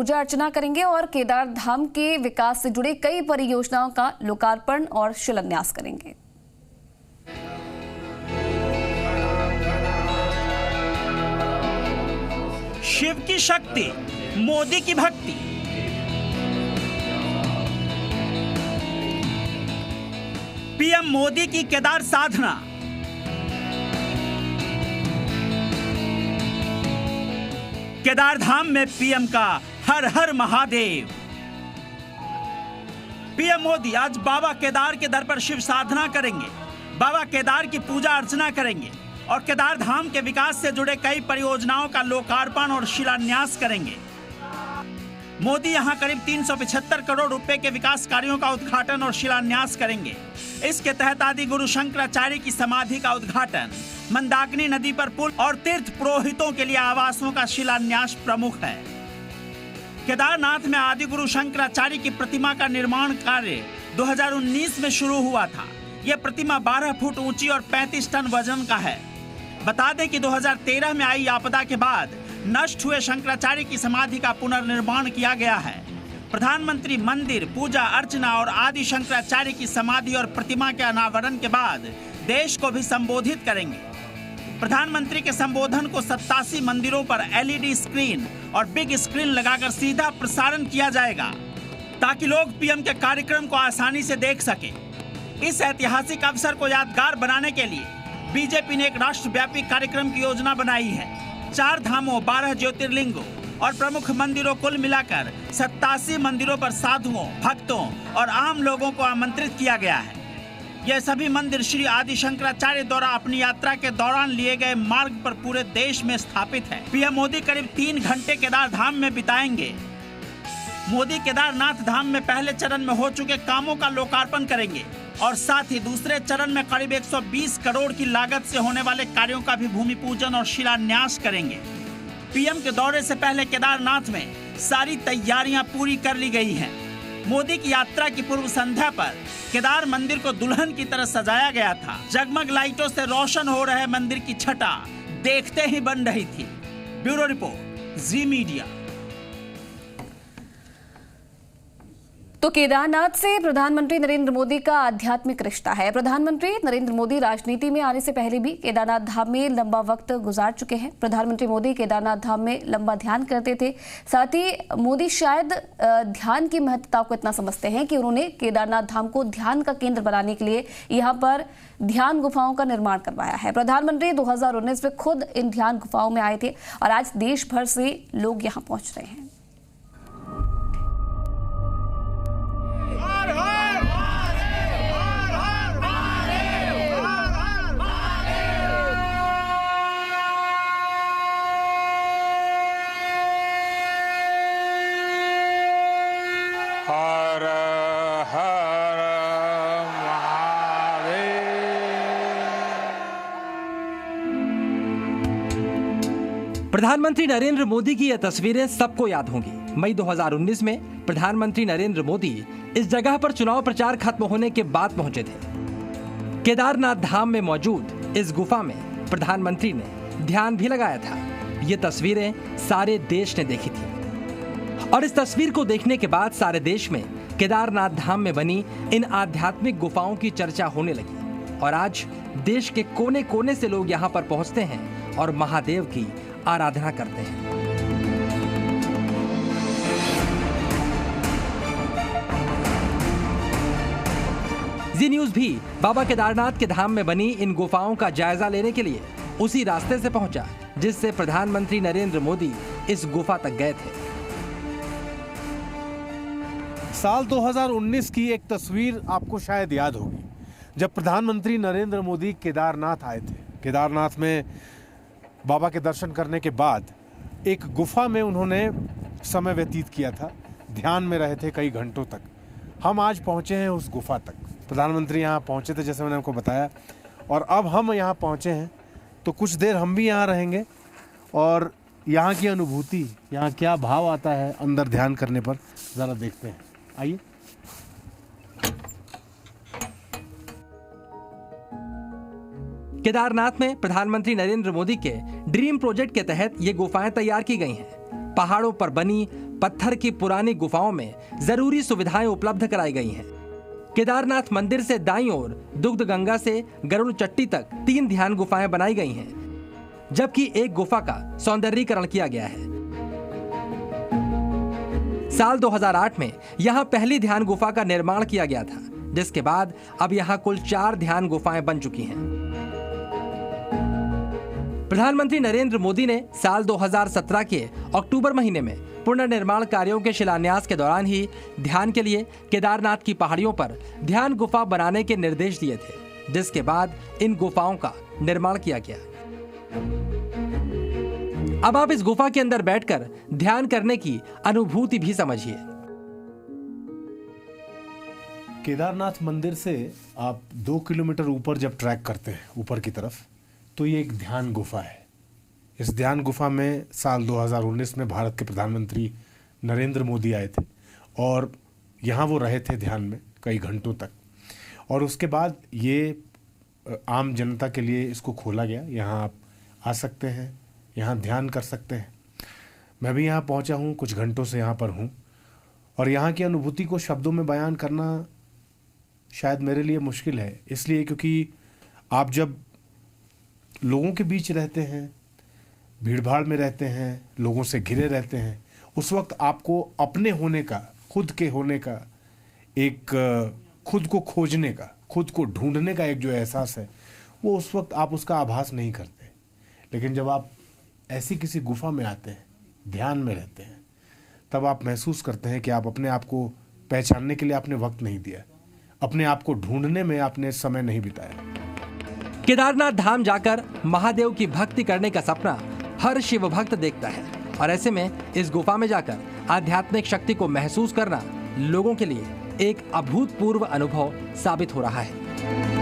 पूजा अर्चना करेंगे और केदार धाम के विकास से जुड़े कई परियोजनाओं का लोकार्पण और शिलान्यास करेंगे। शिव की शक्ति, मोदी की भक्ति। पीएम मोदी की केदार साधना। केदार धाम में पीएम का हर हर महादेव। पीएम मोदी आज बाबा केदार के दर पर शिव साधना करेंगे, बाबा केदार की पूजा अर्चना करेंगे और केदार धाम के विकास से जुड़े कई परियोजनाओं का लोकार्पण और शिलान्यास करेंगे। मोदी यहां करीब 375 करोड़ रुपए के विकास कार्यों का उद्घाटन और शिलान्यास करेंगे। इसके तहत आदि गुरु शंकराचार्य की समाधि का उद्घाटन, मंदाकिनी नदी पर पुल और तीर्थ पुरोहितों के लिए आवासों का शिलान्यास प्रमुख है। केदारनाथ में आदि गुरु शंकराचार्य की प्रतिमा का निर्माण कार्य 2019 में शुरू हुआ था। यह प्रतिमा 12 फुट ऊंची और 35 टन वजन का है। बता दें कि 2013 में आई आपदा के बाद नष्ट हुए शंकराचार्य की समाधि का पुनर्निर्माण किया गया है। प्रधानमंत्री मंदिर, पूजा अर्चना और आदि शंकराचार्य की समाधि और प्रतिमा के अनावरण के बाद देश को भी संबोधित करेंगे। प्रधानमंत्री के संबोधन को 87 मंदिरों पर एलईडी स्क्रीन और बिग स्क्रीन लगाकर सीधा प्रसारण किया जाएगा ताकि लोग पीएम के कार्यक्रम को आसानी से देख सके। इस ऐतिहासिक अवसर को यादगार बनाने के लिए बीजेपी ने एक राष्ट्रव्यापी कार्यक्रम की योजना बनाई है। 4 धामों, 12 ज्योतिर्लिंगों और प्रमुख मंदिरों कुल मिलाकर 87 मंदिरों पर साधुओं, भक्तों और आम लोगों को आमंत्रित किया गया है। यह सभी मंदिर श्री आदि शंकराचार्य द्वारा अपनी यात्रा के दौरान लिए गए मार्ग पर पूरे देश में स्थापित है। पीएम मोदी करीब 3 घंटे केदार धाम में बिताएंगे। मोदी केदारनाथ धाम में पहले चरण में हो चुके कामों का लोकार्पण करेंगे और साथ ही दूसरे चरण में करीब 120 करोड़ की लागत से होने वाले कार्यों का भी भूमि पूजन और शिलान्यास करेंगे। पीएम के दौरे से पहले केदारनाथ में सारी तैयारियां पूरी कर ली गई हैं। मोदी की यात्रा की पूर्व संध्या पर केदार मंदिर को दुल्हन की तरह सजाया गया था। जगमग लाइटों से रोशन हो रहे मंदिर की छटा देखते ही बन रही थी। ब्यूरो रिपोर्ट, जी मीडिया। तो केदारनाथ से प्रधानमंत्री नरेंद्र मोदी का आध्यात्मिक रिश्ता है। प्रधानमंत्री नरेंद्र मोदी राजनीति में आने से पहले भी केदारनाथ धाम में लंबा वक्त गुजार चुके हैं। प्रधानमंत्री मोदी केदारनाथ धाम में लंबा ध्यान करते थे। साथ ही मोदी शायद ध्यान की महत्ता को इतना समझते हैं कि उन्होंने केदारनाथ धाम को ध्यान का केंद्र बनाने के लिए यहाँ पर ध्यान गुफाओं का निर्माण करवाया है। प्रधानमंत्री 2019 में खुद इन ध्यान गुफाओं में आए थे और आज देश भर से लोग यहाँ पहुंच रहे हैं। हर हर महादेव। प्रधानमंत्री नरेंद्र मोदी की यह तस्वीरें सबको याद होंगी। मई 2019 में प्रधानमंत्री नरेंद्र मोदी इस जगह पर चुनाव प्रचार खत्म होने के बाद पहुंचे थे। केदारनाथ धाम में मौजूद इस गुफा में प्रधानमंत्री ने ध्यान भी लगाया था। ये तस्वीरें सारे देश ने देखी थी और इस तस्वीर को देखने के बाद सारे देश में केदारनाथ धाम में बनी इन आध्यात्मिक गुफाओं की चर्चा होने लगी और आज देश के कोने कोने से लोग यहाँ पर पहुँचते हैं और महादेव की आराधना करते हैं। जी न्यूज़ भी बाबा केदारनाथ के धाम में बनी इन गुफाओं का जायजा लेने के लिए उसी रास्ते से पहुंचा जिससे प्रधानमंत्री नरेंद्र मोदी इस गुफा तक गए थे। साल 2019 की एक तस्वीर आपको शायद याद होगी, जब प्रधानमंत्री नरेंद्र मोदी केदारनाथ आए थे। केदारनाथ में बाबा के दर्शन करने के बाद एक गुफा में उन्होंने समय व्यतीत किया था, ध्यान में रहे थे कई घंटों तक। हम आज पहुंचे हैं उस गुफा तक। प्रधानमंत्री यहाँ पहुंचे थे जैसे मैंने आपको बताया, और अब हम यहाँ पहुंचे हैं तो कुछ देर हम भी यहाँ रहेंगे और यहाँ की अनुभूति, यहाँ क्या भाव आता है अंदर ध्यान करने पर, ज़रा देखते हैं। आइए। केदारनाथ में प्रधानमंत्री नरेंद्र मोदी के ड्रीम प्रोजेक्ट के तहत ये गुफाएं तैयार की गई हैं। पहाड़ों पर बनी पत्थर की पुरानी गुफाओं में जरूरी सुविधाएं उपलब्ध कराई गई हैं। केदारनाथ मंदिर से दाईं ओर दुग्ध गंगा से गरुड़ चट्टी तक 3 ध्यान गुफाएं बनाई गई हैं, जबकि एक गुफा का सौंदर्यीकरण किया गया है। साल 2008 में यहां पहली ध्यान गुफा का निर्माण किया गया था, जिसके बाद अब यहां कुल 4 ध्यान गुफाएं बन चुकी हैं। प्रधानमंत्री नरेंद्र मोदी ने साल 2017 के अक्टूबर महीने में पुनर्निर्माण कार्यों के शिलान्यास के दौरान ही ध्यान के लिए केदारनाथ की पहाड़ियों पर ध्यान गुफा बनाने के निर्देश दिए थे, जिसके बाद इन गुफाओं का निर्माण किया गया। अब आप इस गुफा के अंदर बैठकर ध्यान करने की अनुभूति भी समझिए। केदारनाथ मंदिर से आप 2 किलोमीटर ऊपर जब ट्रैक करते हैं ऊपर की तरफ, तो ये एक ध्यान गुफा है। इस ध्यान गुफा में साल 2019 में भारत के प्रधानमंत्री नरेंद्र मोदी आए थे और यहाँ वो रहे थे ध्यान में कई घंटों तक, और उसके बाद ये आम जनता के लिए इसको खोला गया। यहाँ आप आ सकते हैं, यहाँ ध्यान कर सकते हैं। मैं भी यहाँ पहुँचा हूँ, कुछ घंटों से यहाँ पर हूँ, और यहाँ की अनुभूति को शब्दों में बयान करना शायद मेरे लिए मुश्किल है, इसलिए क्योंकि आप जब लोगों के बीच रहते हैं, भीड़ भाड़ में रहते हैं, लोगों से घिरे रहते हैं, उस वक्त आपको अपने होने का, खुद के होने का, एक खुद को खोजने का, खुद को ढूंढने का एक जो एहसास है, वो उस वक्त आप उसका आभास नहीं करते। लेकिन जब आप ऐसी किसी गुफा में आते हैं, ध्यान में रहते हैं, तब आप महसूस करते हैं कि आप अपने आप को पहचानने के लिए आपने वक्त नहीं दिया, अपने आप को ढूंढने में आपने समय नहीं बिताया। केदारनाथ धाम जाकर महादेव की भक्ति करने का सपना हर शिव भक्त देखता है, और ऐसे में इस गुफा में जाकर आध्यात्मिक शक्ति को महसूस करना लोगों के लिए एक अभूतपूर्व अनुभव साबित हो रहा है।